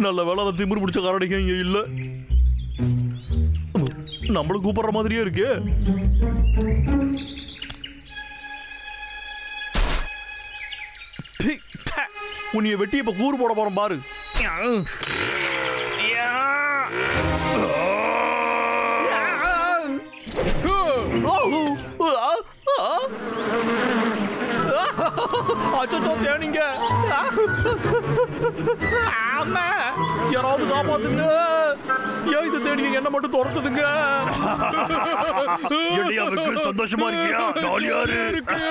நல்ல வேலை அதை திமிரு பிடிச்ச காரடிங்க இங்க இல்ல. நம்மளும் கூப்பிடுற மாதிரியே இருக்கு. உன்னைய வெட்டி இப்ப கூறு போட போறோம் பாரு. அச்சோ தேனிங்க, யாராவது காப்பாத்துங்க. ஏன் இது தேனிங்க என்ன மட்டும் துரத்துதுங்க? சந்தோஷமா இருக்கியா? ஜாலியா இருக்கு.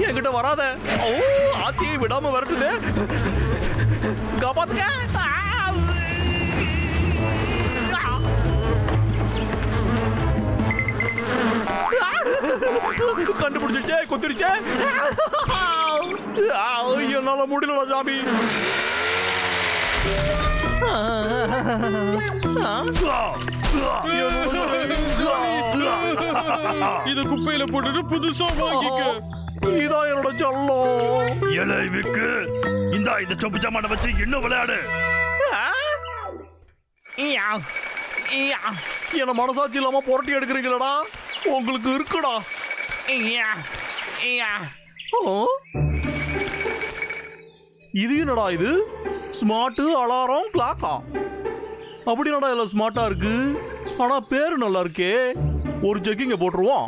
என்கிட்ட வராத. ஓ ஆத்தியை விடாம வரட்டுது. காப்பாத்துங்க. கண்டுபிடிச்சிருச்சே, கொத்திருச்சே. என்னால முடியல சாமி. இது குப்பையில போட்டுட்டு புதுசா வாங்கிக்க. இதான் என்னோட சொல்லம். ஏலே விக்கு, இந்த சொப்பு சாமான வச்சு இன்னும் விளையாடு. என்ன மனசாட்சி இல்லாம புரட்டி எடுக்கிறீங்களடா? உங்களுக்கு இருக்குடா. இது என்னடா இது? ஸ்மார்ட் அலாரம் கிளாக்கா? அப்படி என்னடா எல்லாம் ஸ்மார்ட்டா இருக்கு. ஆனா பேரு நல்லா இருக்கே. ஒரு செக்கிங்க போட்டுருவோம்.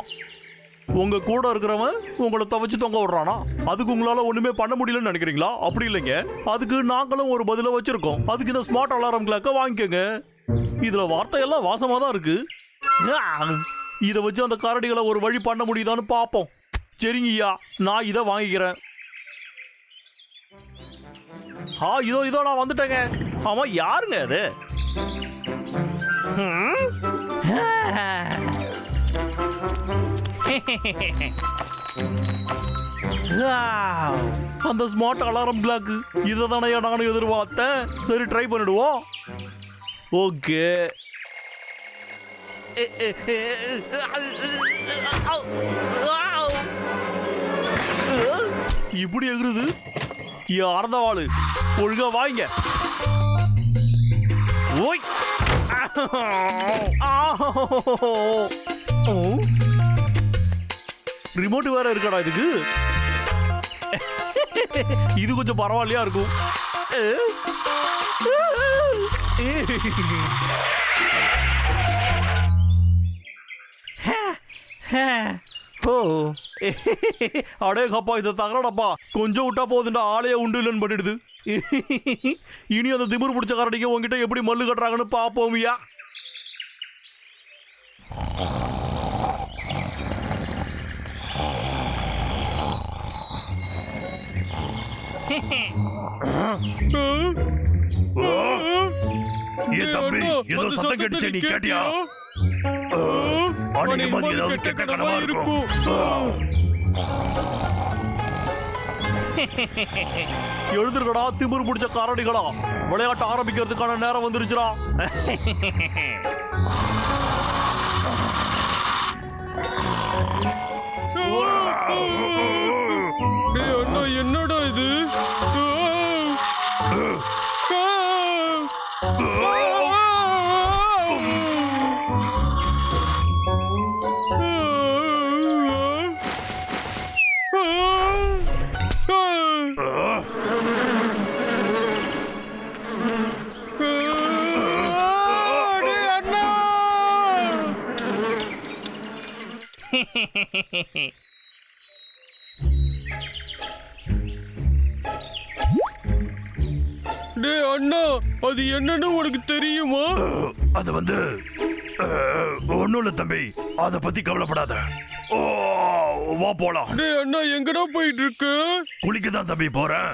உங்க கூட இருக்கிறவன் உங்களை துவைச்சு தொங்க விடுறானா? அதுக்கு உங்களால ஒண்ணுமே பண்ண முடியலன்னு நினைக்கிறீங்களா? அப்படி இல்லைங்க, அதுக்கு நாங்களும் ஒரு பதில வச்சிருக்கோம். அதுக்கு இந்த ஸ்மார்ட் அலாரம் கிளாக்க வாங்கிக்கோங்க. இதுல வார்த்தையெல்லாம் வாசமா தான் இருக்கு. இதை வச்சு அந்த கரடிகளை ஒரு வழி பண்ண முடியுதான்னு பாப்போம். சரிங்கய்யா, நான் இதை வாங்கிக்கிறேன். இதோ நான் வந்துட்டேங்க. ஆமா, யாருங்க அது? அந்த ஸ்மார்ட் அலாரம் கிளாக் இதை தானே நானும் எதிர்பார்த்தேன். சரி, ட்ரை பண்ணிடுவோம். ஓகே. இப்படி எகுறுது. யார்ந்த வாழு? ஒழுங்கா வாங்க. ஓய், ரிமோட் வேற இருக்கடா இதுக்கு. இது கொஞ்சம் பரவாயில்லையா இருக்கும். அடே கப்பா, இதை தகரடப்பா. கொஞ்சம் விட்டா போதுண்டா, ஆளையே உண்டு இல்லைன்னு பண்ணிடுது. இனி அந்த திமிரு பிடிச்ச கரடிக்கு உங்ககிட்ட எப்படி மல்லு கட்டுறாங்கன்னு பாப்போமியா. தம்பி, ஏதோ சத்தம் கேட்டுச்சு, நீ கேட்டியா? ஏதாவது கேட்க கடமா இருக்கும். எழுதுருக்கடா திமிரு பிடிச்ச கரடிகளா. விளையாட்டு ஆரம்பிக்கிறதுக்கான நேரம் வந்துருச்சுடா. என்னடா இது? டேய் அண்ணா, அது என்னன்னு உனக்கு தெரியுமா? அது வந்து ஒண்ணும் இல்ல தம்பி, அத பத்தி கவலைப்படாத. ஓ, வா போலாம். டேய் அண்ணா, எங்கடா போயிட்டு இருக்க? குளிக்கதான் தம்பி போறேன்.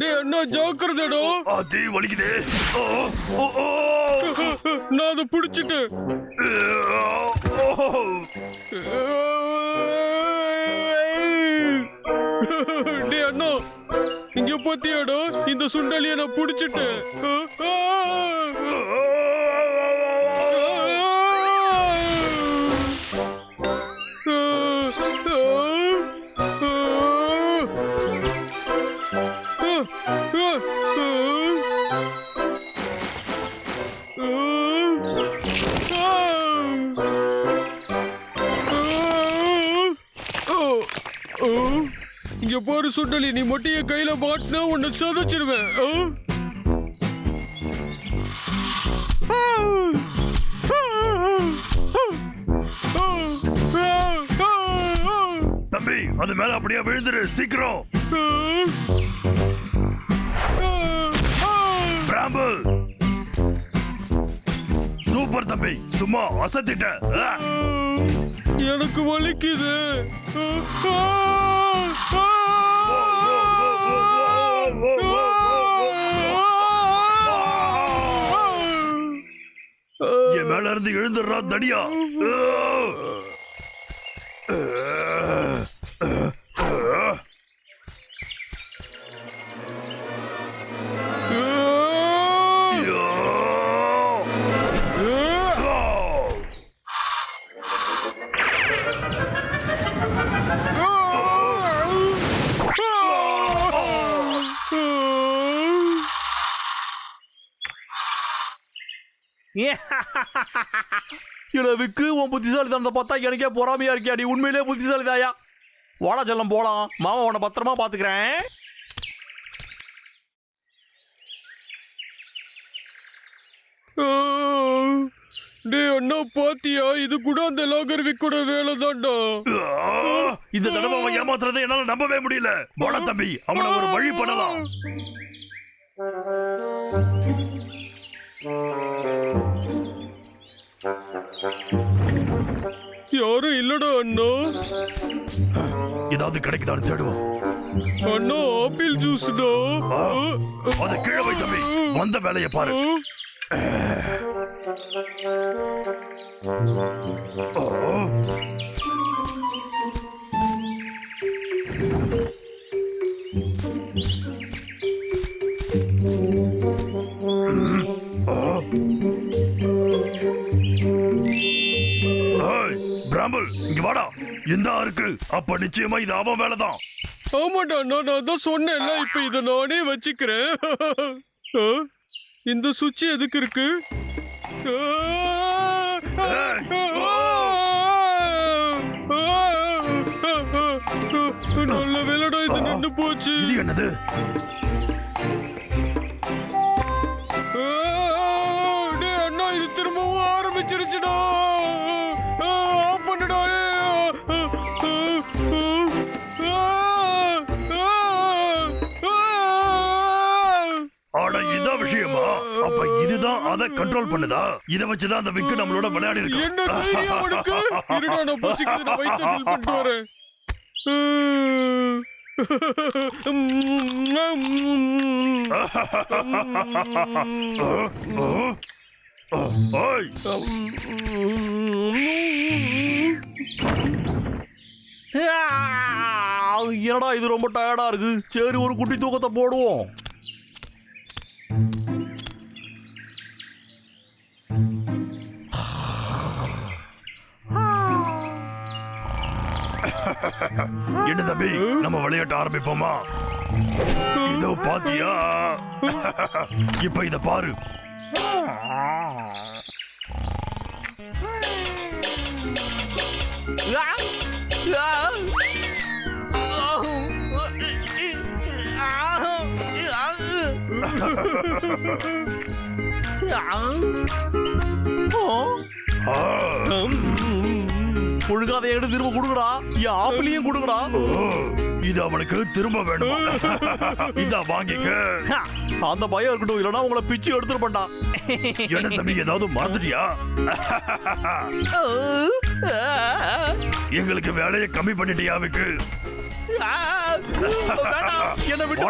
டேய் அண்ணா, ஜாக்கிரதைடா. அதே வலிக்குதே. நான் அதை பிடிச்சிட்டேன். டேய் அண்ணா, இங்க பாத்தியாடா இந்த சுண்டலிய நான் புடிச்சிட்டேன். இங்க பாரு சுண்டலி, நீ மட்டும் என் கையில மாட்டினா உன்னை சதைச்சிருவேன். தம்பி அது மேல அப்படியே விழுந்துரு சீக்கிரம். பிராம்பிள் சூப்பர் தம்பி, சும்மா அசத்திட்ட. எனக்கு வலிக்குது. என் மேல இருந்து எழுந்துடுறா தடியா. விக்கு, உன் புத்திசாலித்தனத்தை பார்த்தா எனக்கே பொறாமையா இருக்கியா? நீ உண்மையிலே புத்திசாலிதாயா? வாடா செல்லம் போலாம், மாமா உன்னை பத்திரமா பாத்துக்கிறேன். டேய் அண்ணா, பாத்தியா இது கூட அந்த லாகர் விக்கோட வேலை தான்டா. இந்த தடவை அவன் ஏமாத்துறதை என்னால நம்பவே முடியல. வாடா தம்பி, அவனை ஒரு வழி பண்ணலாம். யாரும் இல்லடா அண்ணா. ஏதாவது கிடைக்குதான்னு தேடுவோம். அண்ணா, ஆப்பிள் ஜூஸ் தான். அதை கீழே வை தம்பி, வந்த வேலையை பாரு. பிராம்பிள் இங்க வாடா. இந்த இருக்கு, அப்ப நிச்சயமா இது அவன் வேலைதான். ஆமாடா அண்ணா, நான் தான் சொன்னேன்ல, இப்ப இதை நானே வச்சுக்கிறேன். இந்த சுவிட்ச் எதுக்கு இருக்கு? நல்ல வேலைடா இது நின்னு போச்சு. இது என்னது? டேய் அண்ணா, இது திரும்பவும் ஆரம்பிச்சிருச்சுடா. ஆஃப் பண்ணுடா. ஆனா இதான் விஷயமா? அப்ப இதுதான் அதை கண்ட்ரோல் பண்ணுதா? இத வச்சுதான் அந்த விக்கு நம்மளோட விளையாடி இருக்கு. என்ன தைரியம் உனக்கு? இருடா, நான் பசிக்குது, நான் வயித்தை ஃபில் பண்ணிட்டு வரேன். என்னடா இது ரொம்ப டயர்டா இருக்கு. சரி, ஒரு குட்டி தூக்கத்தை போடுவோம். என்ன தம்பி, நம்ம விளையாட்ட ஆரம்பிப்போமா? இதோ பாத்தியா? இப்ப இத பாரு. ஒழுங்காத எடுத்து திரும்ப கொடுங்கடா. என் ஆப்பிளையும் கொடுங்கடா. இது அவனுக்கு திரும்ப வேணும். இத வாங்கிக்க. அந்த பயம் இருக்கட்டும், இல்லனா உங்களை பிச்சு எடுத்துருப்பா. என்ன தம்பி, ஏதாவது மறந்துட்டியா? எங்களுக்கு வேலையை கம்மி பண்ணிட்டியா விக்கு? என்ன விட்டு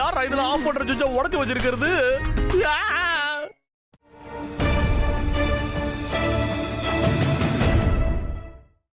யாரா இதுல ஆஃப் பண்ற சுவிட்சை உடைச்சு வச்சிருக்கிறது?